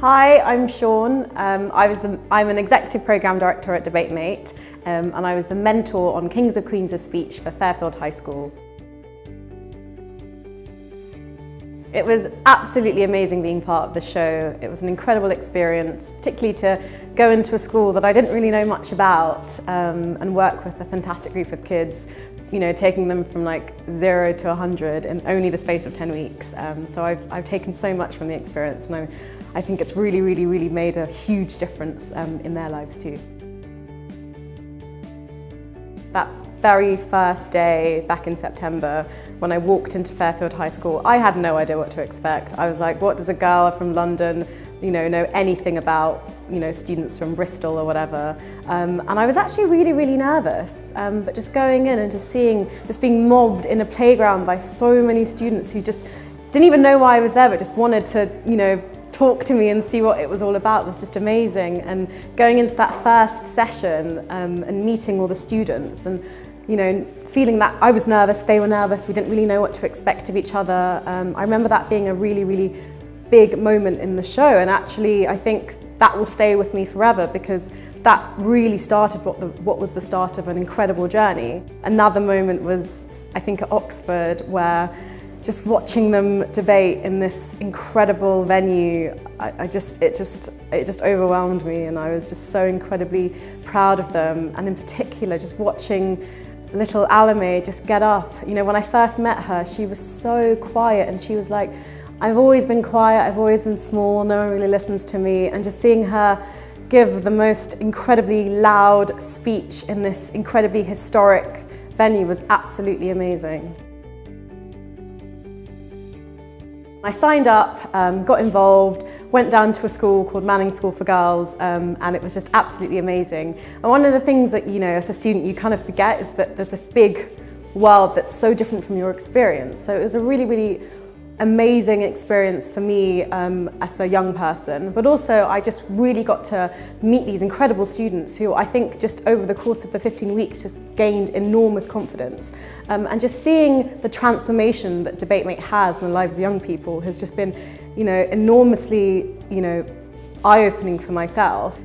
Hi, I'm Sean. I'm an Executive Programme Director at DebateMate, and I was the mentor on Kings of Queens' speech for Fairfield High School. It was absolutely amazing being part of the show. It was an incredible experience, particularly to go into a school that I didn't really know much about and work with a fantastic group of kids, you know, taking them from like 0 to 100 in only the space of 10 weeks. So I've taken so much from the experience, and I think it's really made a huge difference in their lives too. That very first day back in September, when I walked into Fairfield High School, I had no idea what to expect. I was like, what does a girl from London, know anything about, students from Bristol or whatever? And I was actually really nervous. But just going in and just being mobbed in a playground by so many students who just didn't even know why I was there, but just wanted to, talk to me and see what it was all about was just amazing. And going into that first session and meeting all the students and feeling that I was nervous, they were nervous, we didn't really know what to expect of each other. I remember that being a really big moment in the show, and actually I think that will stay with me forever because that really started what was the start of an incredible journey. Another moment was, I think, at Oxford, where just watching them debate in this incredible venue, it just overwhelmed me, and I was just so incredibly proud of them. And in particular, just watching little Alame just get up. When I first met her, she was so quiet, and she was like, I've always been quiet, I've always been small, no one really listens to me. And just seeing her give the most incredibly loud speech in this incredibly historic venue was absolutely amazing. I signed up, got involved, went down to a school called Manning School for Girls, and it was just absolutely amazing. And one of the things that, as a student, you kind of forget is that there's this big world that's so different from your experience. So it was a really amazing experience for me as a young person, but also I just really got to meet these incredible students who I think just over the course of the 15 weeks just gained enormous confidence. And just seeing the transformation that DebateMate has in the lives of young people has just been, enormously, eye-opening for myself.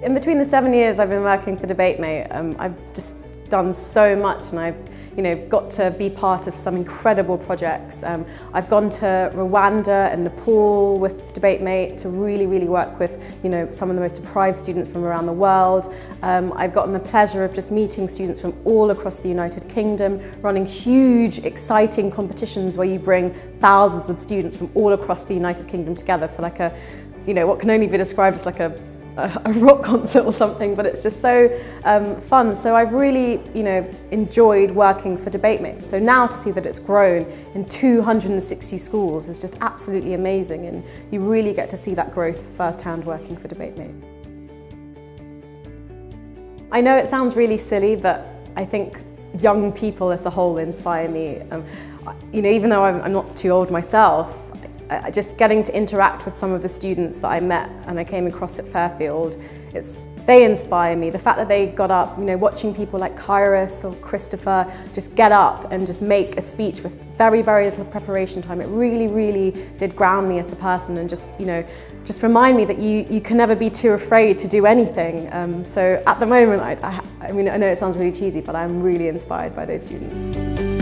In between the 7 years I've been working for DebateMate, I've just done so much, and I've got to be part of some incredible projects. I've gone to Rwanda and Nepal with DebateMate to really work with some of the most deprived students from around the world. I've gotten the pleasure of just meeting students from all across the United Kingdom, running huge exciting competitions where you bring thousands of students from all across the United Kingdom together for like a, what can only be described as like a rock concert or something, but it's just so fun. So I've really, enjoyed working for DebateMate. So now to see that it's grown in 260 schools is just absolutely amazing, and you really get to see that growth firsthand working for DebateMate. I know it sounds really silly, but I think young people as a whole inspire me. Even though I'm not too old myself, just getting to interact with some of the students that I met and I came across at Fairfield, they inspire me. The fact that they got up, watching people like Kairos or Christopher just get up and just make a speech with very little preparation time, it really did ground me as a person, and just remind me that you can never be too afraid to do anything. So at the moment, I know it sounds really cheesy, but I'm really inspired by those students.